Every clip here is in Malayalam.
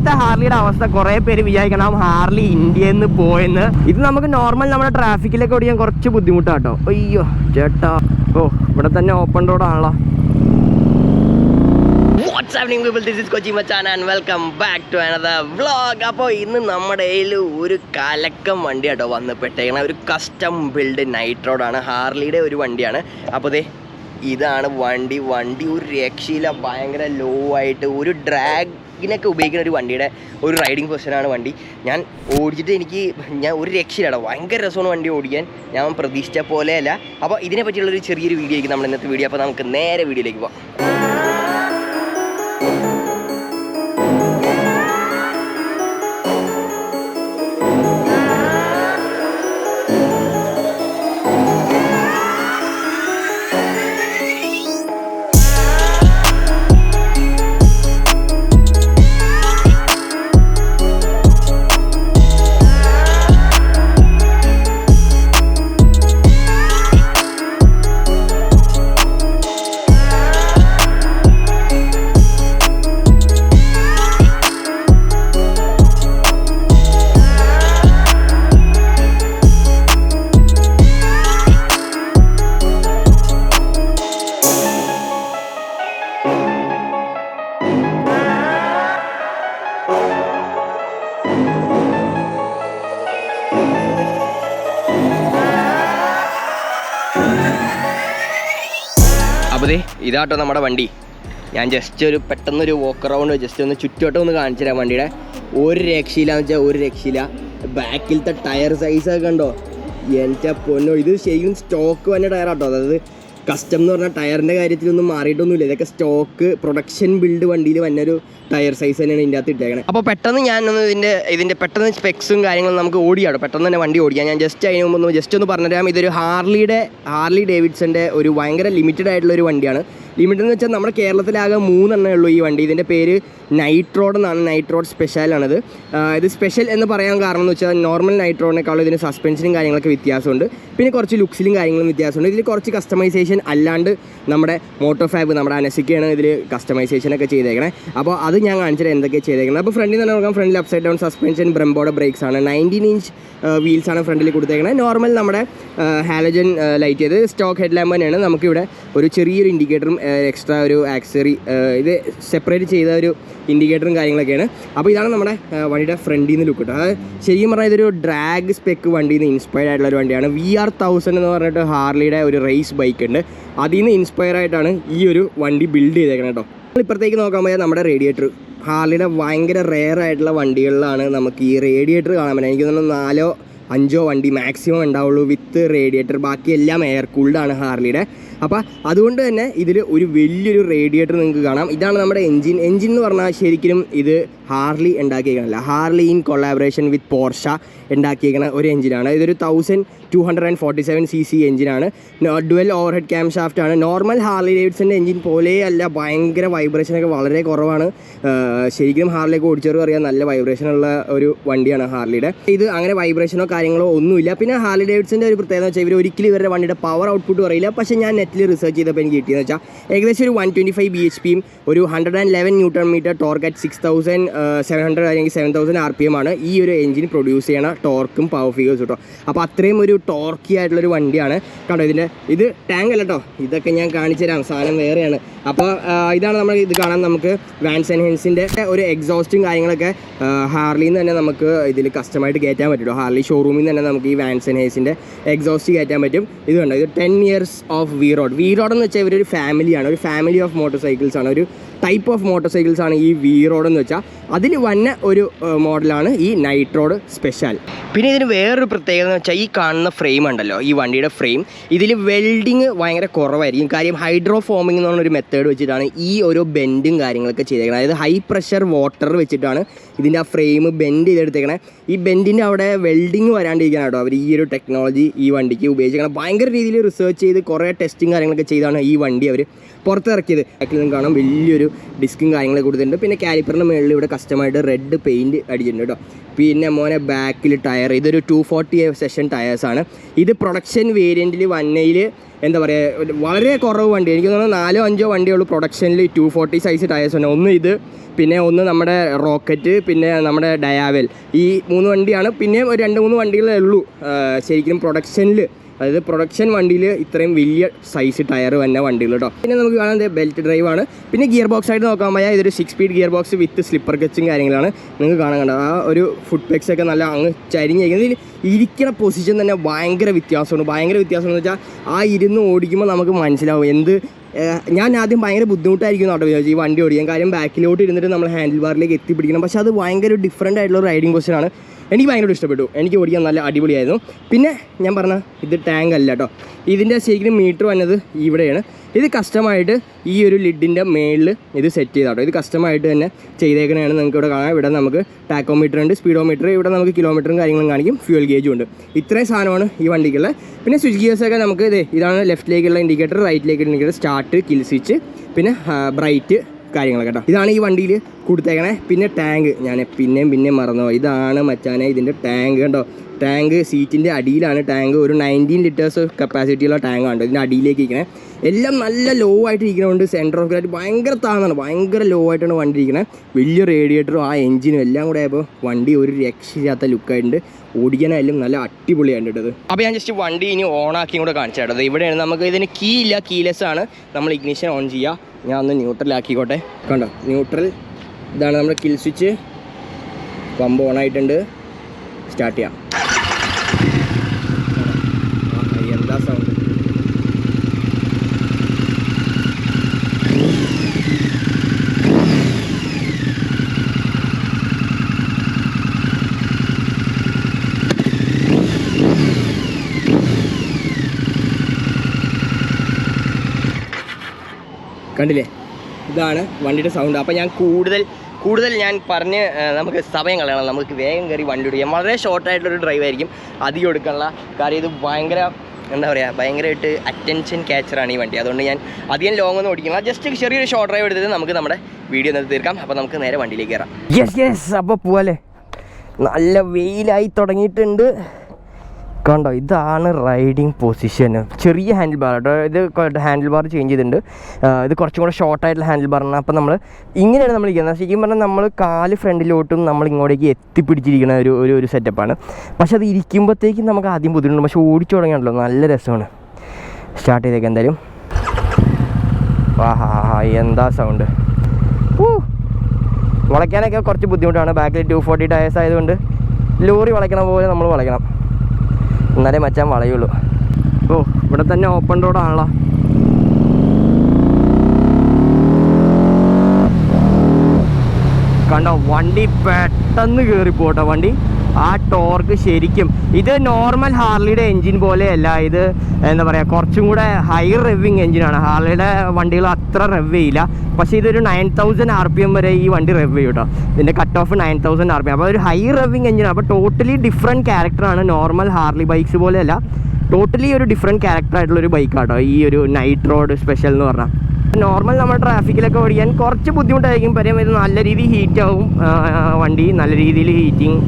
ഇപ്പോഴത്തെ ഹാർലിയുടെ അവസ്ഥ കുറേ പേര് വിചാരിക്കണം ഹാർലി ഇന്ത്യയിൽ നിന്ന് പോയെന്ന്. ഇത് നമുക്ക് നോർമൽ നമ്മുടെ ട്രാഫിക്കിലൊക്കെ ഓടിക്കാൻ കുറച്ച് ബുദ്ധിമുട്ടാട്ടോ. അയ്യോ ചേട്ടാ, ഓ ഇവിടെ തന്നെ open റോഡാണല്ലോ. What's happening people, this is Kochimachan and welcome back to another vlog. അപ്പോൾ ഇന്ന് നമ്മുടെ കയ്യിൽ ഒരു കലക്കം വണ്ടി കേട്ടോ വന്നപ്പെട്ടേക്കണ ഒരു കസ്റ്റം ബിൽഡ് നൈറ്റ് റോഡാണ്, ഹാർലിയുടെ ഒരു വണ്ടിയാണ്. അപ്പോൾ ദേ ഇതാണ് വണ്ടി ഒരു രക്ഷയില്ല, ഭയങ്കര ലോ ആയിട്ട് ഒരു ഡ്രാഗിനൊക്കെ ഉപയോഗിക്കുന്ന ഒരു വണ്ടിയുടെ ഒരു റൈഡിങ് പൊസിഷനാണ് വണ്ടി. ഞാൻ ഓടിച്ചിട്ട് ഞാൻ ഒരു രക്ഷയിലാണ്, ഭയങ്കര രസമാണ് വണ്ടി ഓടിക്കാൻ, ഞാൻ പ്രതീക്ഷിച്ച പോലെയല്ല. അപ്പോൾ ഇതിനെ പറ്റിയുള്ളൊരു ചെറിയൊരു വീഡിയോ ആയിരിക്കും നമ്മൾ ഇന്നത്തെ വീഡിയോ. അപ്പോൾ നമുക്ക് നേരെ വീഡിയോയിലേക്ക് പോകാം. അപ്പോൾ ഇതാട്ടോ നമ്മുടെ വണ്ടി. ഞാൻ ജസ്റ്റ് ഒരു പെട്ടെന്നൊരു വോക്ക് അറൗണ്ട് ജസ്റ്റ് ഒന്ന് ചുറ്റുവട്ടം ഒന്ന് കാണിച്ചു തരാം. വണ്ടിയുടെ ഒരു രക്ഷയില്ലാന്ന് വെച്ചാൽ ഒരു രക്ഷയില്ല. ബാക്കിലത്തെ ടയർ സൈസൊക്കെ കണ്ടോ, എൻ്റെ പൊന്നോ, ഇത് ശരിക്കും സ്റ്റോക്ക് വന്ന ടയറാട്ടോ. അതായത് കസ്റ്റം എന്ന് പറഞ്ഞാൽ ടയറിൻ്റെ കാര്യത്തിലൊന്നും മാറിയിട്ടൊന്നുമില്ല. ഇതൊക്കെ സ്റ്റോക്ക് പ്രൊഡക്ഷൻ ബിൽഡ് വണ്ടിയിൽ വന്നൊരു ടയർ സൈസ് തന്നെയാണ് ഇതിൻ്റെ അകത്ത് ഇട്ടേക്കണേ. അപ്പോൾ പെട്ടെന്ന് ഞാനൊന്ന് ഇതിൻ്റെ പെട്ടെന്ന് സ്പെക്സും കാര്യങ്ങളും നമുക്ക് ഓടിയാട്ടോ, പെട്ടെന്ന് തന്നെ വണ്ടി ഓടിക്കാം. ഞാൻ ജസ്റ്റ് അതിന് മുമ്പ് ജസ്റ്റ് ഒന്ന് പറഞ്ഞുതരാം. ഇതൊരു ഹാർലി ഡേവിഡ്സൻ്റെ ഒരു ഭയങ്കര ലിമിറ്റഡ് ആയിട്ടുള്ളൊരു വണ്ടിയാണ്. ലിമിറ്റഡ് എന്ന് വെച്ചാൽ നമ്മുടെ കേരളത്തിലാകെ 3 എണ്ണേ ഉള്ളൂ ഈ വണ്ടി. ഇതിൻ്റെ പേര് നൈറ്റ് റോഡ് എന്നാണ്, നൈറ്റ് റോഡ് സ്പെഷ്യലാണിത്. ഇത് സ്പെഷ്യൽ എന്ന് പറയാൻ കാരണം എന്ന് വെച്ചാൽ നോർമൽ നൈറ്റ് റോഡിനേക്കാളും ഇതിന് സസ്പെൻഷനും കാര്യങ്ങളൊക്കെ വ്യത്യാസമുണ്ട്, പിന്നെ കുറച്ച് ലുക്സിലും കാര്യങ്ങളും വ്യത്യാസമുണ്ട്. ഇതിൽ കുറച്ച് കസ്റ്റമൈസേഷൻ അല്ലാണ്ട് നമ്മുടെ മോട്ടോ ഫാബ് നമ്മുടെ അനസിക്കയാണ് ഇതിൽ കസ്റ്റമൈസേഷനൊക്കെ ചെയ്തേക്കണേ. അപ്പോൾ അത് ഞാൻ കാണിച്ചിട്ട് എന്തൊക്കെയാണ് ചെയ്തേക്കുന്നത്. അപ്പോൾ ഫ്രണ്ടിൽ തന്നെ നോക്കാം, ഫ്രണ്ടിൽ അപ്സൈഡ് ഡൗൺ സസ്പെൻഷൻ, ബ്രംബോയുടെ ബ്രേക്സ് ആണ്, 19 ഇഞ്ച് വീൽസാണ് ഫ്രണ്ടിൽ കൊടുത്തേക്കുന്നത്. നോർമൽ നമ്മുടെ ഹാലജൻ ലൈറ്റ് ചെയ്ത് സ്റ്റോക്ക് ഹെഡ് ലാമ്പ് തന്നെയാണ്. നമുക്കിവിടെ ഒരു ചെറിയൊരു ഇൻഡിക്കേറ്ററും എക്സ്ട്രാ ഒരു ആക്സറി ഇത് സെപ്പറേറ്റ് ചെയ്ത ഒരു ഇൻഡിക്കേറ്ററും കാര്യങ്ങളൊക്കെയാണ്. അപ്പോൾ ഇതാണ് നമ്മുടെ വണ്ടിയുടെ ഫ്രണ്ടിൽ നിന്ന് ലുക്ക് കിട്ടുക. അതായത് ശരിക്കും പറഞ്ഞാൽ ഇതൊരു ഡ്രാഗ് സ്പെക്ക് വണ്ടിയിൽ നിന്ന് ഇൻസ്പയർഡ് ആയിട്ടുള്ള ഒരു വണ്ടിയാണ്. VR1000 എന്ന് പറഞ്ഞിട്ട് ഹാർലിയുടെ ഒരു റേസ് ബൈക്ക് ഉണ്ട്, അതിൽ നിന്ന് ഇൻസ്പയർ ആയിട്ടാണ് ഈ ഒരു വണ്ടി ബിൽഡ് ചെയ്തേക്കണം കേട്ടോ. ഇപ്പുറത്തേക്ക് നോക്കാൻ പോയാൽ നമ്മുടെ റേഡിയേറ്റർ, ഹാർലിയുടെ ഭയങ്കര റെയർ ആയിട്ടുള്ള വണ്ടികളിലാണ് നമുക്ക് ഈ റേഡിയേറ്റർ കാണാൻ പറ്റുക. എനിക്ക് തോന്നുന്നു 4-5 വണ്ടി മാക്സിമം ഉണ്ടാവുള്ളൂ വിത്ത് റേഡിയേറ്റർ, ബാക്കിയെല്ലാം എയർ കൂൾഡാണ് ഹാർലിയുടെ. അപ്പോൾ അതുകൊണ്ട് തന്നെ ഇതിൽ ഒരു വലിയൊരു റേഡിയേറ്റർ നിങ്ങൾക്ക് കാണാം. ഇതാണ് നമ്മുടെ എൻജിൻ എന്ന് പറഞ്ഞാൽ ശരിക്കും ഇത് ഹാർലി ഉണ്ടാക്കിയേക്കണല്ല, Harley in collaboration with Porsche ഉണ്ടാക്കിയേക്കണ ഒരു എഞ്ചിനാണ്. ഇതൊരു 1247cc എഞ്ചിനാണ്. Dual overhead camshaft ആണ്. നോർമൽ ഹാർലി ഡേവിഡ്സൻ്റെ എഞ്ചിൻ പോലെയല്ല, ഭയങ്കര വൈബ്രേഷനൊക്കെ വളരെ കുറവാണ്. ശരിക്കും ഹാർലിയൊക്കെ ഓടിച്ചവർക്ക് അറിയാം, നല്ല വൈബ്രേഷനുള്ള ഒരു വണ്ടിയാണ് ഹാർലിയുടെ. ഇത് അങ്ങനെ വൈബ്രേഷനോ കാര്യങ്ങളോ ഒന്നുമില്ല. പിന്നെ ഹാർലി ഡേവിഡ്സൻ്റെ ഒരു പ്രത്യേകത വെച്ചാൽ ഇവർ ഒരിക്കലും ഇവരുടെ വണ്ടിയുടെ പവർ ഔട്ട്പുട്ട് പറയില്ല. പക്ഷേ ഞാൻ നെറ്റിൽ റിസർച്ച് ചെയ്തപ്പോൾ എനിക്ക് കിട്ടിയെന്ന് വെച്ചാൽ ഏകദേശം ഒരു 125 bhpയും ഒരു 111 Nm ടോർക്ക് അറ്റ് 6700 അല്ലെങ്കിൽ 7000 RPM ആണ് ഈ ഒരു എഞ്ചിൻ പ്രൊഡ്യൂസ് ചെയ്യണ ടോർക്കും പവർ ഫിഗേഴ്സ് കേട്ടോ. അപ്പോൾ അത്രയും ഒരു ടോർക്കി ആയിട്ടുള്ളൊരു വണ്ടിയാണ് കണ്ടോ. ഇത് ടാങ്ക് അല്ല കേട്ടോ, ഇതൊക്കെ ഞാൻ കാണിച്ചു തരാം, സാധനം വേറെയാണ്. അപ്പോൾ ഇതാണ് നമ്മൾ ഇത് കാണാൻ നമുക്ക് വാൻസ് ആൻഡ് ഹെൻസിൻ്റെ ഒരു എക്സോസ്റ്റും കാര്യങ്ങളൊക്കെ ഹാർലിയിൽ നിന്ന് തന്നെ നമുക്ക് ഇതിൽ കസ്റ്റമായിട്ട് കയറ്റാൻ പറ്റുമോ. ഹാർലി ഷോറൂമിൽ നിന്ന് തന്നെ നമുക്ക് ഈ വാൻസ് ആൻഡ് ഹെൻസിൻ്റെ എക്സോസ്റ്റ് കയറ്റാൻ പറ്റും. ഇത് കണ്ടോ, ഇത് 10 years ഓഫ് വി റോഡ് എന്ന് വെച്ചാൽ ഇവരൊരു ഫാമിലിയാണ്, ഒരു ഫാമിലി ഓഫ് മോട്ടോർ സൈക്കിൾസ് ആണ്, ഒരു ടൈപ്പ് ഓഫ് മോട്ടോർ സൈക്കിൾസ് ആണ് ഈ വി റോഡ് എന്ന് വെച്ചാൽ. അതിൽ വന്ന ഒരു മോഡലാണ് ഈ നൈറ്റ് റോഡ് സ്പെഷ്യൽ. പിന്നെ ഇതിന് വേറൊരു പ്രത്യേകത എന്ന് വെച്ചാൽ ഈ കാണുന്ന ഫ്രെയിം ഉണ്ടല്ലോ, ഈ വണ്ടിയുടെ ഫ്രെയിം, ഇതിൽ വെൽഡിങ് ഭയങ്കര കുറവായിരിക്കും. കാര്യം ഹൈഡ്രോ ഫോമിംഗ് എന്ന് പറഞ്ഞൊരു മെത്തേഡ് വെച്ചിട്ടാണ് ഈ ഓരോ ബെൻഡും കാര്യങ്ങളൊക്കെ ചെയ്തേക്കുന്നത്. അതായത് ഹൈ പ്രഷർ വാട്ടർ വെച്ചിട്ടാണ് ഇതിൻ്റെ ആ ഫ്രെയിം ബെൻഡ് ചെയ്തെടുത്തേക്കണേ. ഈ ബെൻഡിൻ്റെ അവിടെ വെൽഡിങ് വരാണ്ടിരിക്കണം കേട്ടോ അവർ ഈ ഒരു ടെക്നോളജി ഈ വണ്ടിക്ക് ഉപയോഗിച്ചേക്കണം. ഭയങ്കര രീതിയിൽ റിസർച്ച് ചെയ്ത് കുറേ ടെസ്റ്റിങ് കാര്യങ്ങളൊക്കെ ചെയ്താണ് ഈ വണ്ടി അവർ പുറത്തിറക്കിയത്. ബാക്കിൽ നിന്ന് കാണാം വലിയൊരു ഡിസ്കും കാര്യങ്ങളൊക്കെ കൊടുത്തിട്ടുണ്ട്. പിന്നെ കാലിപ്പറിൻ്റെ മുകളിൽ ഇവിടെ കസ്റ്റമായിട്ട് റെഡ് പെയിൻറ്റ് അടിച്ചിട്ടുണ്ട് കേട്ടോ. പിന്നെ മോനെ ബാക്കിൽ ടയർ, ഇതൊരു 240 സെഷൻ ടയേഴ്സാണ്. ഇത് പ്രൊഡക്ഷൻ വേരിയൻറ്റിൽ വന്നയിൽ എന്താ പറയുക വളരെ കുറവ് വണ്ടി, എനിക്ക് തോന്നുന്നു 4-5 വണ്ടിയുള്ളൂ പ്രൊഡക്ഷനിൽ 240 സൈസ് ടയേഴ്സ് ഉണ്ട്. ഒന്ന് ഇത്, പിന്നെ ഒന്ന് നമ്മുടെ റോക്കറ്റ്, പിന്നെ നമ്മുടെ ഡയാവൽ. ഈ 3 വണ്ടിയാണ്. പിന്നെ ഒരു 2-3 വണ്ടികളേ ഉള്ളൂ ശരിക്കും പ്രൊഡക്ഷനിൽ, അതായത് പ്രൊഡക്ഷൻ വണ്ടിയിൽ ഇത്രയും വലിയ സൈസ് ടയർ വന്ന വണ്ടികൾ കേട്ടോ. പിന്നെ നമുക്ക് കാണാൻ ബെൽറ്റ് ഡ്രൈവാണ്. പിന്നെ ഗിയർ ബോക്സ് ആയിട്ട് നോക്കാൻ പോയാൽ ഇതൊരു 6 speed gear box with slipper കച്ചും കാര്യങ്ങളാണ്. നിങ്ങൾക്ക് കാണാൻ കണ്ടോ ആ ഒരു ഫുഡ് പെക്സ് ഒക്കെ നല്ല അങ്ങ് ചരിഞ്ഞിരിക്കുന്നത്. ഇതിൽ ഇരിക്കുന്ന പൊസിഷൻ തന്നെ ഭയങ്കര വ്യത്യാസമുണ്ട്. ഭയങ്കര വ്യത്യാസം എന്ന് വെച്ചാൽ ആ ഇരുന്ന് ഓടിക്കുമ്പോൾ നമുക്ക് മനസ്സിലാവും എന്ത്. ഞാൻ ആദ്യം ഭയങ്കര ബുദ്ധിമുട്ടായിരിക്കും കേട്ടോ വിചാരിച്ചു ഈ വണ്ടി ഓടിക്കാൻ. കാര്യം ബാക്കിലോട്ട് ഇരുന്നിട്ട് നമ്മൾ ഹാൻഡിൽ ബാറിലേക്ക് എത്തിപ്പിടിക്കണം. പക്ഷേ അത് ഭയങ്കര ഡിഫറൻ്റ് ആയിട്ടുള്ള റൈഡിങ് പൊസിഷനാണ്. എനിക്ക് ഭയങ്കര ഇഷ്ടപ്പെട്ടു. എനിക്ക് ഓടിക്കാൻ നല്ല അടിപൊളിയായിരുന്നു. പിന്നെ ഞാൻ പറഞ്ഞ ഇത് ടാങ്ക് അല്ല കേട്ടോ, ഇതിൻ്റെ ശരിക്കും മീറ്റർ വന്നത് ഇവിടെയാണ്. ഇത് കസ്റ്റമായിട്ട് ഈ ഒരു ലിഡിൻ്റെ മേളിൽ ഇത് സെറ്റ് ചെയ്താട്ടോ. ഇത് കസ്റ്റമായിട്ട് തന്നെ ചെയ്തേക്കണതാണ്. നിങ്ങൾക്ക് ഇവിടെ കാണാം. ഇവിടെ നമുക്ക് ടാക്കോമീറ്റർ ഉണ്ട്, സ്പീഡോമീറ്റർ, ഇവിടെ നമുക്ക് കിലോമീറ്ററും കാര്യങ്ങളും കാണിക്കും, ഫ്യൂൽ ഗേജും ഉണ്ട്. ഇത്രയും സാധനമാണ് ഈ വണ്ടിക്കുള്ളത്. പിന്നെ സ്വിച്ച് ഗിയേഴ്സൊക്കെ നമുക്ക് ഇതാണ് ലെഫ്റ്റിലേക്കുള്ള ഇൻഡിക്കേറ്റർ, റൈറ്റിലേക്കുള്ള ഇൻഡിക്കേറ്റർ, സ്റ്റാർട്ട്, കിൽ സ്വിച്ച്, പിന്നെ ബ്രൈറ്റ് കാര്യങ്ങളൊക്കെ കേട്ടോ. ഇതാണ് ഈ വണ്ടിയിൽ കൊടുത്തേക്കണേ. പിന്നെ ടാങ്ക് ഞാൻ പിന്നെയും മറന്നോ, ഇതാണ് മച്ചാനെ ഇതിൻ്റെ ടാങ്ക് കണ്ടോ. ടാങ്ക് സീറ്റിൻ്റെ അടിയിലാണ് ടാങ്ക്. ഒരു 19 ലിറ്റേഴ്സ് കപ്പാസിറ്റിയുള്ള ടാങ്കാണ് ഇതിൻ്റെ അടിയിലേക്ക് ഇരിക്കണേ. എല്ലാം നല്ല ലോ ആയിട്ട് ഇരിക്കണതുകൊണ്ട് സെൻറ്റർ ഓഫ് ഗ്രാവിറ്റി ഭയങ്കര താന്നാണ്, ഭയങ്കര ലോ ആയിട്ടാണ് വണ്ടി ഇരിക്കണത്. വലിയ റേഡിയേറ്ററും ആ എഞ്ചിനും എല്ലാം കൂടെ ആയപ്പോൾ വണ്ടി ഒരു രക്ഷയില്ലാത്ത ലുക്കായിട്ടുണ്ട്. ഓടിക്കാനായാലും നല്ല അടിപൊളിയായിട്ട് ഇത്. അപ്പോൾ ഞാൻ ജസ്റ്റ് വണ്ടി ഇനി ഓണാക്കിയും കൂടെ കാണിച്ചു കേട്ടത്. ഇവിടെയാണ് നമുക്ക് ഇതിന് കീ ഇല്ല, കീലെസ് ആണ്. നമ്മൾ ഇഗ്നിഷൻ ഓൺ ചെയ്യുക. ഞാൻ ഒന്ന് ന്യൂട്രലാക്കിക്കോട്ടെ. കണ്ടോ ന്യൂട്രൽ, ഇതാണ് നമ്മുടെ കിൽ സ്വിച്ച്. പമ്പ് ഓണായിട്ടുണ്ട്. സ്റ്റാർട്ട് ചെയ്യാം. എന്താ സൗണ്ട്. കണ്ടില്ലേ, ഇതാണ് വണ്ടിയുടെ സൗണ്ട്. അപ്പോൾ ഞാൻ കൂടുതൽ ഞാൻ പറഞ്ഞ് നമുക്ക് സമയം കളയണം. നമുക്ക് വേഗം കയറി വണ്ടി ഓടിക്കാം. വളരെ ഷോർട്ടായിട്ടുള്ളൊരു ഡ്രൈവ് ആയിരിക്കും, അധികം എടുക്കാനുള്ള കാര്യം. ഇത് ഭയങ്കര എന്താ പറയുക, ഭയങ്കരമായിട്ട് അറ്റൻഷൻ ക്യാച്ചറാണ് ഈ വണ്ടി. അതുകൊണ്ട് ഞാൻ അധികം ലോങ് ഒന്നും ഓടിക്കണം. ജസ്റ്റ് ചെറിയൊരു ഷോർട്ട് ഡ്രൈവ് എടുത്തിട്ട് നമുക്ക് നമ്മുടെ വീഡിയോ നിർത്തി തീർക്കാം. അപ്പോൾ നമുക്ക് നേരെ വണ്ടിയിലേക്ക് കയറാം. യെസ് അപ്പോൾ പോവാല്ലേ. നല്ല വെയിലായി തുടങ്ങിയിട്ടുണ്ട്. കണ്ടോ, ഇതാണ് റൈഡിങ് പൊസിഷൻ. ചെറിയ ഹാൻഡിൽ ബാർ കേട്ടോ. ഇത് ഹാൻഡിൽ ബാർ ചേഞ്ച് ചെയ്തിട്ടുണ്ട്. ഇത് കുറച്ചും കൂടെ ഷോർട്ടായിട്ടുള്ള ഹാൻഡിൽ ബാറാണ്. അപ്പോൾ നമ്മൾ ഇങ്ങനെയാണ് നമ്മൾ ഇരിക്കുന്നത്. ശരിക്കും പറഞ്ഞാൽ നമ്മൾ കാല് ഫ്രണ്ടിലോട്ടും നമ്മൾ ഇങ്ങോട്ടേക്ക് എത്തിപ്പിടിച്ചിരിക്കുന്ന ഒരു സെറ്റപ്പാണ്. പക്ഷെ അത് ഇരിക്കുമ്പോഴത്തേക്കും നമുക്ക് ആദ്യം ബുദ്ധിമുട്ടുണ്ട്. പക്ഷെ ഓടിച്ചു തുടങ്ങിയാണല്ലോ നല്ല രസമാണ്. സ്റ്റാർട്ട് ചെയ്തേക്കാം എന്തായാലും. ആഹാ എന്താ സൗണ്ട്. വളയ്ക്കാനൊക്കെ കുറച്ച് ബുദ്ധിമുട്ടാണ്. ബാക്കിൽ 240 ടയേഴ്സ് ആയതുകൊണ്ട് ലോറി വളയ്ക്കണ പോലെ നമ്മൾ വളയ്ക്കണം, എന്നാലേ മച്ചാൻ വളയുള്ളൂ. ഇവിടെ തന്നെ ഓപ്പൺ റോഡാണല്ലോ. കണ്ടോ വണ്ടി പെട്ടെന്ന് കയറിപ്പോട്ടോ. വണ്ടി ആ ടോർക്ക് ശരിക്കും, ഇത് നോർമൽ ഹാർലിയുടെ എൻജിൻ പോലെയല്ല. ഇത് എന്താ പറയുക, കുറച്ചും കൂടെ ഹൈ റെവിങ് എൻജിനാണ്. ഹാർലിയുടെ വണ്ടികൾ അത്ര റെവ് ചെയ്യില്ല. പക്ഷേ ഇതൊരു 9000 RPM വരെ ഈ വണ്ടി റെവ് ചെയ്യും കേട്ടോ. ഇതിൻ്റെ കട്ട് ഓഫ് 9000 RPM. അപ്പോൾ ഒരു ഹൈ റെവിങ് എൻജിനാണ്. അപ്പോൾ ടോട്ടലി ഡിഫറെൻറ്റ് ക്യാരക്ടറാണ്. നോർമൽ ഹാർലി ബൈക്സ് പോലെയല്ല, ടോട്ടലി ഒരു ഡിഫറെൻറ്റ് ക്യാരക്ടറായിട്ടുള്ളൊരു ബൈക്കാട്ടോ ഈ ഒരു നൈറ്റ് റോഡ് സ്പെഷ്യൽ എന്ന് പറഞ്ഞാൽ. നോർമൽ നമ്മൾ ട്രാഫിക്കിലൊക്കെ ഓടിക്കാൻ കുറച്ച് ബുദ്ധിമുട്ടായിരിക്കും. പറയാം, ഇത് നല്ല രീതിയിൽ ഹീറ്റാവും വണ്ടി. നല്ല രീതിയിൽ ഹീറ്റിങ്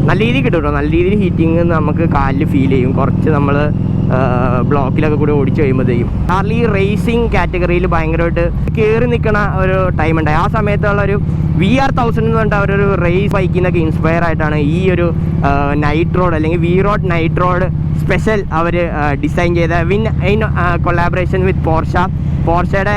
നല്ല രീതിയിൽ കിട്ടും കേട്ടോ. നല്ല രീതിയിൽ ഹീറ്റിങ് നമുക്ക് കാലിൽ ഫീൽ ചെയ്യും. കുറച്ച് നമ്മൾ ബ്ലോക്കിലൊക്കെ കൂടി ഓടിച്ചു കഴിയുമ്പോഴത്തേക്കും. ഹാർലി റേസിംഗ് കാറ്റഗറിയിൽ ഭയങ്കരമായിട്ട് കയറി നിൽക്കണ ഒരു ടൈം ഉണ്ടായി. ആ സമയത്തുള്ളൊരു VR1000 എന്ന് പറഞ്ഞിട്ട് അവരൊരു റേസ് ബൈക്കിൽ നിന്നൊക്കെ ഇൻസ്പയർ ആയിട്ടാണ് ഈ ഒരു നൈറ്റ് റോഡ് അല്ലെങ്കിൽ V rod night rod special അവർ ഡിസൈൻ ചെയ്ത ഇൻ കൊളാബറേഷൻ വിത്ത് പോർഷയുടെ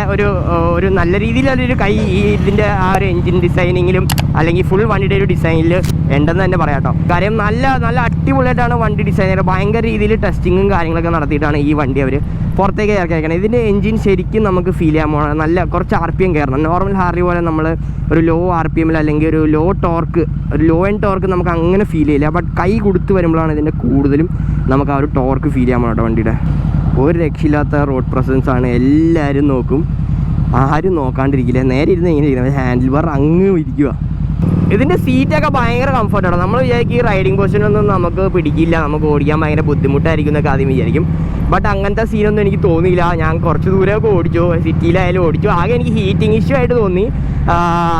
ഒരു നല്ല രീതിയിലൊരു കൈ ഇതിൻ്റെ ആ ഒരു എൻജിൻ ഡിസൈനിങ്ങിലും അല്ലെങ്കിൽ ഫുൾ വണ്ടിയുടെ ഒരു ഡിസൈനിൽ ഉണ്ടെന്ന് തന്നെ പറയാം കേട്ടോ. കാര്യം നല്ല അടിപൊളിയായിട്ടാണ് വണ്ടി ഡിസൈൻ ചെയ്യുന്നത്. ഭയങ്കര രീതിയിൽ ടെസ്റ്റിങ്ങും കാര്യങ്ങളൊക്കെ നടത്തിയിട്ടാണ് ഈ വണ്ടി അവർ പുറത്തേക്ക് ഇറക്കിയേക്കണം. ഇതിൻ്റെ എൻജിൻ ശരിക്കും നമുക്ക് ഫീൽ ചെയ്യാൻ പോകണം. നല്ല കുറച്ച് RPM കയറണം. നോർമൽ ഹാർലി പോലെ നമ്മൾ ഒരു ലോ RPM അല്ലെങ്കിൽ ഒരു ലോ എൻഡ് ടോർക്ക് നമുക്ക് അങ്ങനെ ഫീൽ ചെയ്യില്ല. ബട്ട് കൈ കൊടുത്ത് വരുമ്പോഴാണ് ഇതിൻ്റെ കൂടുതലും നമുക്ക് ആ ഒരു ടോർക്ക് ഫീൽ ചെയ്യാൻ പോകണം കേട്ടോ. വണ്ടിയുടെ ഒരു രക്ഷയില്ലാത്ത റോഡ് പ്രസൻസ് ആണ്. എല്ലാവരും നോക്കും, ആരും നോക്കാണ്ടിരിക്കില്ല. നേരെ ഇരുന്ന് ഇങ്ങനെ ഇരിക്കുന്നത്, ഹാൻഡിൽ ബാർ അങ്ങ് ഇരിക്കുക. ഇതിൻ്റെ സീറ്റൊക്കെ ഭയങ്കര കംഫർട്ടാണ്. നമ്മൾ വിചാരിക്കും ഈ റൈഡിങ് പൊസിഷനൊന്നും നമുക്ക് പിടിക്കില്ല, നമുക്ക് ഓടിക്കാൻ ഭയങ്കര ബുദ്ധിമുട്ടായിരിക്കും എന്നൊക്കെ ആദ്യം വിചാരിക്കും. ബട്ട് അങ്ങനത്തെ സീനൊന്നും എനിക്ക് തോന്നിയില്ല. ഞാൻ കുറച്ച് ദൂരമൊക്കെ ഓടിച്ചു, സിറ്റിയിലായാലും ഓടിച്ചു. ആകെ എനിക്ക് ഹീറ്റിംഗ് ഇഷ്യൂ ആയിട്ട് തോന്നി.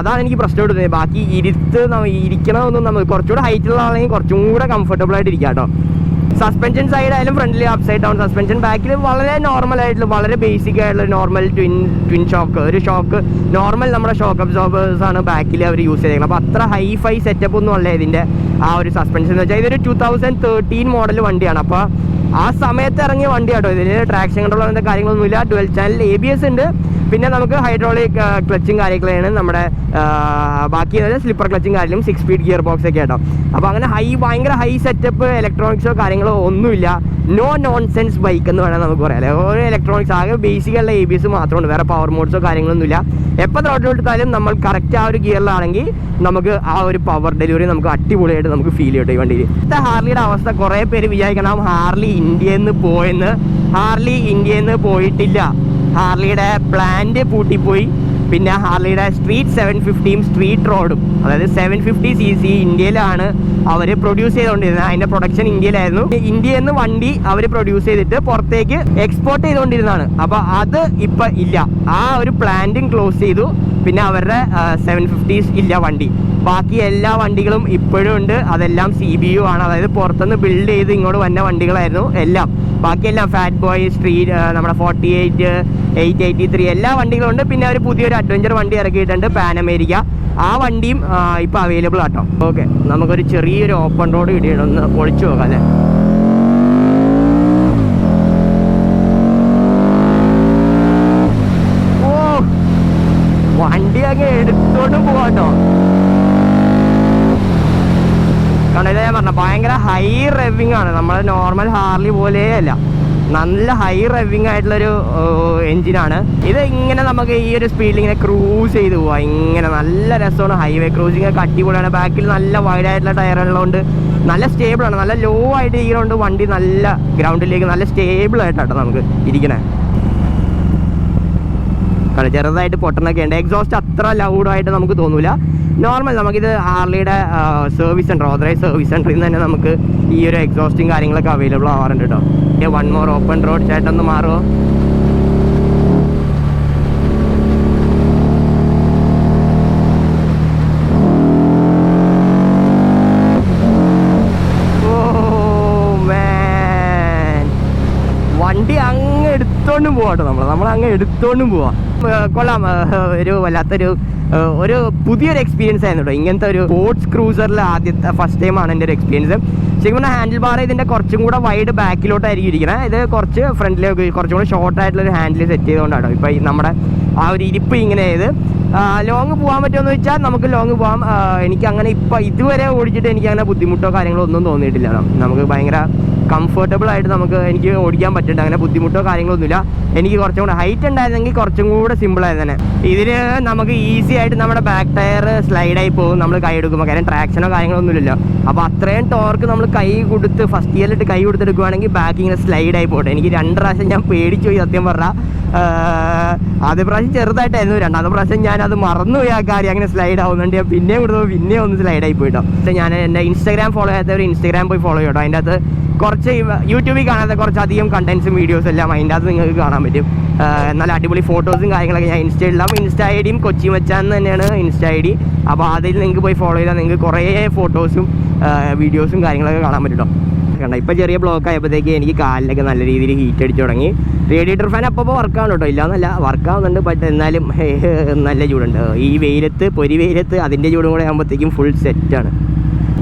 അതാണ് എനിക്ക് പ്രശ്നപ്പെടുന്നത്. ബാക്കി ഇരിക്കണമെന്നും നമുക്ക് കുറച്ചുകൂടെ ഹൈറ്റുള്ള ആണെങ്കിൽ കുറച്ചും കൂടെ കംഫർട്ടബിൾ ആയിട്ട് ഇരിക്കാം കേട്ടോ. സസ്പെൻഷൻ സൈഡ് ആയാലും ഫ്രണ്ടിൽ അപ്സൈഡ് ഡൗൺ സസ്പെൻഷൻ, ബാക്കിൽ വളരെ നോർമൽ ആയിട്ടുള്ള വളരെ ബേസിക് ആയിട്ടുള്ള നോർമൽ ട്വിൻ ഷോക്ക്, ഒരു ഷോക്ക് നോർമൽ നമ്മുടെ ഷോക്ക് അബ്സോർബേഴ്സ് ആണ് ബാക്കിൽ അവർ യൂസ് ചെയ്തേക്കുന്നത്. അപ്പോൾ അത്ര ഹൈഫൈ സെറ്റപ്പ് ഒന്നും അല്ല ഇതിൻ്റെ ആ ഒരു സസ്പെൻഷൻ എന്ന് വെച്ചാൽ. ഇതൊരു 2013 മോഡൽ വണ്ടിയാണ്. അപ്പോൾ ആ സമയത്ത് ഇറങ്ങിയ വണ്ടി കേട്ടോ. ഇതിന് ട്രാക്ഷൻ കൺട്രോൾ അങ്ങനത്തെ കാര്യങ്ങളൊന്നുമില്ല. 12 ചാനൽ ABS ഉണ്ട്. പിന്നെ നമുക്ക് ഹൈഡ്രോളിക് ക്ലച്ചും കാര്യങ്ങളാണ് നമ്മുടെ ബാക്കി സ്ലിപ്പർ ക്ലച്ചും കാര്യങ്ങളും 6 സ്പീഡ് ഗിയർ ബോക്സ് ഒക്കെ കേട്ടോ. അപ്പോൾ അങ്ങനെ ഭയങ്കര ഹൈ സെറ്റപ്പ് ഇലക്ട്രോണിക്സോ കാര്യങ്ങളോ ഒന്നുമില്ല. നോ നോൺസെൻസ് ബൈക്ക് എന്ന് വേണമെങ്കിൽ നമുക്ക് പറയാം. ഓരോ ഇലക്ട്രോണിക്സ് ആകെ ബേസിക്കുള്ള ABS മാത്രമുണ്ട്, വേറെ പവർ മോഡ്സോ കാര്യങ്ങളൊന്നുമില്ല. എപ്പോൾ ത്രോട്ടിൽ എടുത്താലും നമ്മൾ കറക്റ്റ് ആ ഒരു ഗിയറിലാണെങ്കിൽ നമുക്ക് ആ ഒരു പവർ ഡെലിവറി നമുക്ക് അടിപൊളിയായിട്ട് നമുക്ക് ഫീൽ ചെയ്യട്ടെ ഈ വണ്ടിയിൽ. ഹാർലിയുടെ അവസ്ഥ കുറേ പേര് വിചാരിക്കണം ഹാർലി ഇന്ത്യയിൽ നിന്ന് പോയെന്ന്. ഹാർലി ഇന്ത്യയിൽ നിന്ന് പോയിട്ടില്ല. ഹാർലിയുടെ പ്ലാന്റ് പൂട്ടിപ്പോയി. പിന്നെ ഹാർലിയുടെ സ്ട്രീറ്റ് 750 സ്ട്രീറ്റ് റോഡും, അതായത് 750cc ഇന്ത്യയിലാണ് അവർ പ്രൊഡ്യൂസ് ചെയ്തുകൊണ്ടിരുന്നത്. അതിൻ്റെ പ്രൊഡക്ഷൻ ഇന്ത്യയിലായിരുന്നു. ഇന്ത്യയിൽ നിന്ന് വണ്ടി അവർ പ്രൊഡ്യൂസ് ചെയ്തിട്ട് പുറത്തേക്ക് എക്സ്പോർട്ട് ചെയ്തുകൊണ്ടിരുന്നതാണ്. അപ്പോൾ അത് ഇപ്പം ഇല്ല. ആ ഒരു പ്ലാന്റും ക്ലോസ് ചെയ്തു. പിന്നെ അവരുടെ 750s ഇല്ല വണ്ടി. ബാക്കി എല്ലാ വണ്ടികളും ഇപ്പോഴും ഉണ്ട്. അതെല്ലാം CBU ആണ്, അതായത് പുറത്തുനിന്ന് ബിൽഡ് ചെയ്ത് ഇങ്ങോട്ട് വന്ന വണ്ടികളായിരുന്നു എല്ലാം. ബാക്കിയെല്ലാം ഫാറ്റ് ബോയ്, സ്ട്രീറ്റ്, നമ്മുടെ 48, 883 എല്ലാ വണ്ടികളും ഉണ്ട്. പിന്നെ അവർ പുതിയൊരു അഡ്വഞ്ചർ വണ്ടി ഇറക്കിയിട്ടുണ്ട്, പാൻ അമേരിക്ക. ആ വണ്ടിയും ഇപ്പോൾ അവൈലബിൾ ആട്ടോ. ഓക്കെ, നമുക്കൊരു ചെറിയൊരു ഓപ്പൺ റോഡ് കിട്ടിയിട്ട് ഒന്ന് പൊളിച്ചു നോക്കാം അല്ലേ. ഓ, വണ്ടി അങ്ങ് എടുത്തോണ്ട് പോവാട്ടോ. കണ്ടില്ല, ഞാൻ പറഞ്ഞ ഭയങ്കര ഹൈ റെവിങ് ആണ്. നമ്മുടെ നോർമൽ ഹാർലി പോലെയല്ല, നല്ല ഹൈ റെവിങ് ആയിട്ടുള്ളൊരു എൻജിനാണ് ഇത്. ഇങ്ങനെ നമുക്ക് ഈ ഒരു സ്പീഡിൽ ഇങ്ങനെ ക്രൂസ് ചെയ്ത് പോവാം. ഇങ്ങനെ നല്ല രസമാണ്. ഹൈവേ ക്രൂസിങ് ഒക്കെ അടിപൊളിയാണ്. ബാക്കിൽ നല്ല വൈഡ് ആയിട്ടുള്ള ടയർ ഉള്ളതുകൊണ്ട് നല്ല സ്റ്റേബിളാണ്. നല്ല ലോ ആയിട്ട് ഇരിക്കുന്നതുകൊണ്ട് വണ്ടി നല്ല ഗ്രൗണ്ടിലേക്ക് നല്ല സ്റ്റേബിൾ ആയിട്ടാട്ടോ നമുക്ക് ഇരിക്കണേ. ചെറുതായിട്ട് പൊട്ടണൊക്കെ ഉണ്ട്. എക്സോസ്റ്റ് അത്ര ലൗഡായിട്ട് നമുക്ക് തോന്നൂല. നോർമൽ നമുക്കിത് ഹാർലിയുടെ സർവീസ് സെൻറ്റർ, ഓതറൈസ് സർവീസ് സെൻറ്ററിൽ നിന്ന് തന്നെ നമുക്ക് ഈ ഒരു എക്സോസ്റ്റും കാര്യങ്ങളൊക്കെ അവൈലബിൾ ആവാറുണ്ട് കേട്ടോ. One more open road. ചേട്ടൊന്ന് മാറുമോ? വണ്ടി അങ്ങ് എടുത്തോണ്ടും പോവാട്ടോ. നമ്മളങ്ങ് എടുത്തോണ്ടും പോവാം. കൊള്ളാം. ഒരു വല്ലാത്തൊരു പുതിയൊരു എക്സ്പീരിയൻസ് ആയിരുന്നു കേട്ടോ. ഇങ്ങനത്തെ ഒരു സ്പോർട്സ് ക്രൂസറിൽ ഫസ്റ്റ് ടൈമാണ് എൻ്റെ ഒരു എക്സ്പീരിയൻസ്. ശരിക്കും പറഞ്ഞാൽ ഹാൻഡിൽ ബാർ ഇതിൻ്റെ കുറച്ചും കൂടെ വൈഡ് ബാക്കിലോട്ടായിരിക്കും ഇരിക്കുന്നത്. ഇത് കുറച്ച് ഫ്രണ്ടിലേക്ക് കുറച്ചും കൂടെ ഷോർട്ട് ആയിട്ടുള്ളൊരു ഹാൻഡിൽ സെറ്റ് ചെയ്തുകൊണ്ടാണ് ഇപ്പോൾ നമ്മുടെ ആ ഒരു ഇരിപ്പ് ഇങ്ങനെ ചെയ്ത്. ലോങ് പോകാൻ പറ്റുമെന്ന് വെച്ചാൽ നമുക്ക് ലോങ് പോകാം. എനിക്കങ്ങനെ ഇപ്പോൾ ഇതുവരെ ഓടിച്ചിട്ട് എനിക്കങ്ങനെ ബുദ്ധിമുട്ടോ കാര്യങ്ങളോ ഒന്നും തോന്നിയിട്ടില്ല. നമുക്ക് ഭയങ്കര കംഫർട്ടബിൾ ആയിട്ട് എനിക്ക് ഓടിക്കാൻ പറ്റുന്നുണ്ട്. അങ്ങനെ ബുദ്ധിമുട്ടോ കാര്യങ്ങളൊന്നുമില്ല. എനിക്ക് കുറച്ചും കൂടെ ഹൈറ്റ് ഉണ്ടായിരുന്നെങ്കിൽ കുറച്ചും കൂടെ സിമ്പിളായിരുന്നു തന്നെ. ഇതിന് നമുക്ക് ഈസി ആയിട്ട് നമ്മുടെ ബാക്ക് ടയർ സ്ലൈഡായി പോകും നമ്മൾ കൈ എടുക്കുമ്പോൾ. കാര്യം ട്രാക്ഷനോ കാര്യങ്ങളൊന്നുമില്ലല്ലോ. അപ്പോൾ അത്രയും ടോർക്ക് നമ്മൾ കൈ കൊടുത്ത് ഫസ്റ്റ് ഗിയറിലിട്ട് കൈ കൊടുത്തെടുക്കുകയാണെങ്കിൽ ബാക്ക് ഇങ്ങനെ സ്ലൈഡായി പോട്ടെ. എനിക്ക് 2 പ്രാവശ്യം ഞാൻ പേടിച്ചു പോയി സത്യം പറഞ്ഞാൽ. ആദ്യ പ്രാവശ്യം ചെറുതായിട്ടായിരുന്നു, രണ്ടാമത്തെ പ്രാവശ്യം ഞാനത് മറന്നുപോയി ആ കാര്യം. അങ്ങനെ സ്ലൈഡ് ആവുന്നുണ്ട്. ഞാൻ പിന്നെയും കൊടുത്തപ്പോൾ പിന്നെയും ഒന്ന് സ്ലൈഡായി പോയിട്ടോ. ഞാൻ എൻ്റെ ഇൻസ്റ്റാഗ്രാം ഫോളോ ചെയ്യാത്തവർ ഇൻസ്റ്റാഗ്രാം പോയി ഫോളോ ചെയ്യട്ടോ. അതിൻ്റെ അകത്ത് കുറച്ച് യൂട്യൂബിൽ കാണാത്ത കുറച്ചധികം കണ്ടൻസും വീഡിയോസും എല്ലാം അതിൻ്റെ അകത്ത് നിങ്ങൾക്ക് കാണാൻ പറ്റും. നല്ല അടിപൊളി ഫോട്ടോസും കാര്യങ്ങളൊക്കെ ഞാൻ ഇൻസ്റ്റയിലിടാം. ഇൻസ്റ്റ ID കൊച്ചിമച്ചാൻ തന്നെയാണ് ഇൻസ്റ്റ ID. അപ്പോൾ അതിൽ നിങ്ങൾക്ക് പോയി ഫോളോ ചെയ്താൽ നിങ്ങൾക്ക് കുറേ ഫോട്ടോസും വീഡിയോസും കാര്യങ്ങളൊക്കെ കാണാൻ പറ്റും കേട്ടോ. കണ്ട ഇപ്പോൾ ചെറിയ ബ്ലോക്ക് ആയപ്പോഴത്തേക്ക് എനിക്ക് കാലിലൊക്കെ നല്ല രീതിയിൽ ഹീറ്റ് അടിച്ച് തുടങ്ങി. റേഡിയേറ്റർ ഫാൻ അപ്പോൾ വർക്കാണ് കേട്ടോ. ഇല്ലാന്നല്ല, വർക്കാവുന്നുണ്ട്. ബട്ട് എന്നാലും നല്ല ചൂടുണ്ട്. ഈ വെയിലത്ത്, പൊരി വെയിലത്ത് അതിൻ്റെ ചൂടും കൂടെ ആകുമ്പോഴത്തേക്കും ഫുൾ സെറ്റാണ്.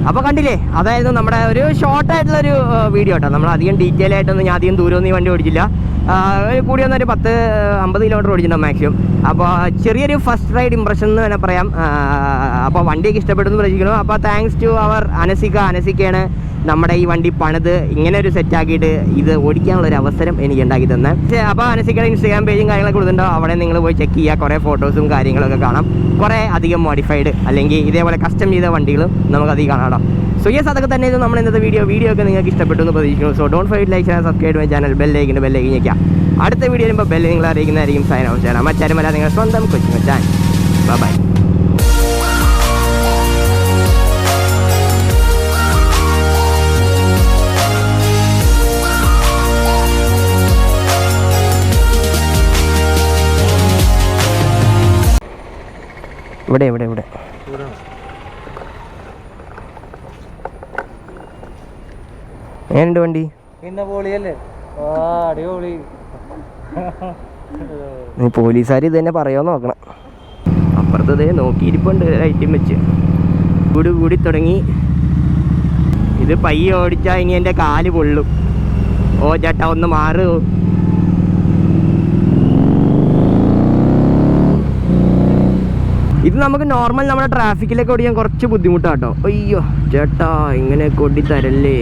അപ്പോൾ കണ്ടില്ലേ, അതായിരുന്നു നമ്മുടെ ഒരു ഷോർട്ടായിട്ടുള്ളൊരു വീഡിയോ കേട്ടോ. നമ്മൾ അധികം ഡീറ്റെയിൽ ആയിട്ടൊന്നും ഞാൻ അധികം ദൂരമൊന്നും ഈ വണ്ടി ഓടിച്ചില്ല. കൂടി വന്നൊരു 10-50 കിലോമീറ്റർ ഓടിച്ചിട്ടുണ്ടാവും മാക്സിമം. അപ്പോൾ ചെറിയൊരു ഫസ്റ്റ് റൈഡ് ഇംപ്രഷൻ എന്ന് തന്നെ പറയാം. അപ്പോൾ വണ്ടിയൊക്കെ ഇഷ്ടപ്പെടുന്നു പ്രതീക്ഷിക്കുന്നു. അപ്പോൾ താങ്ക്സ് ടു അവർ അനസിക്കയാണ് നമ്മുടെ ഈ വണ്ടി പണിത് ഇങ്ങനെ ഒരു സെറ്റാക്കിയിട്ട് ഇത് ഓടിക്കാനുള്ളൊരു അവസരം എനിക്ക് ഉണ്ടാക്കി തന്നെ. അപ്പോൾ അനസിക്കയുടെ ഇൻസ്റ്റാഗ്രാം പേജും കാര്യങ്ങളൊക്കെ കൊടുത്തിട്ടുണ്ടോ, അവിടെ നിങ്ങൾ പോയി ചെക്ക് ചെയ്യുക. കുറേ ഫോട്ടോസും കാര്യങ്ങളൊക്കെ കാണാം. കുറേ അധികം മോഡിഫൈഡ് അല്ലെങ്കിൽ ഇതേപോലെ കസ്റ്റം ചെയ്ത വണ്ടികളും നമുക്കധികം കാണാം. സോ യെസ്, അതൊക്കെ തന്നെ ഇത് നമ്മൾ ഇന്നത്തെ വീഡിയോ ഒക്കെ നിങ്ങൾക്ക് ഇഷ്ടപ്പെട്ടു എന്ന് പ്രതീക്ഷിക്കുന്നു. So don't forget like, subscribe my channel, ബെല്ലൈക്കിൻ്റെ ഞെക്കാം. അടുത്ത വീഡിയോ വരുമ്പോൾ ബെല്ല് നിങ്ങൾ അറിയിക്കുന്നതായിരിക്കും. സൈൻ ഔട്ട് ചെയ്യണം. മറ്റാരുമല്ല, നിങ്ങളുടെ സ്വന്തം കൊച്ചിമച്ചാൻ. ബൈ. ഇവിടെ ഇവിടെ ഇവിടെ എങ്ങനെയുണ്ട് വണ്ടി? പിന്നെ പൊളിയല്ലേ, അടിപൊളി. നീ പോലീസുകാർ ഇത് തന്നെ പറയുമോ നോക്കണം. അപ്പുറത്തതേ നോക്കിയിരിപ്പുണ്ട് ലൈറ്റും വെച്ച്. കൂടി കൂടി തുടങ്ങി. ഇത് പയ്യെ ഓടിച്ചാൽ ഇനി എൻ്റെ കാല് പൊള്ളും. ഓ ചേട്ടാ ഒന്ന് മാറൂ. ഇത് നമുക്ക് നോർമൽ നമ്മുടെ ട്രാഫിക്കിലൊക്കെ ഓടിക്കാൻ കുറച്ച് ബുദ്ധിമുട്ടാട്ടോ. അയ്യോ ചേട്ടാ ഇങ്ങനെയൊക്കെ ഓടി തരല്ലേ.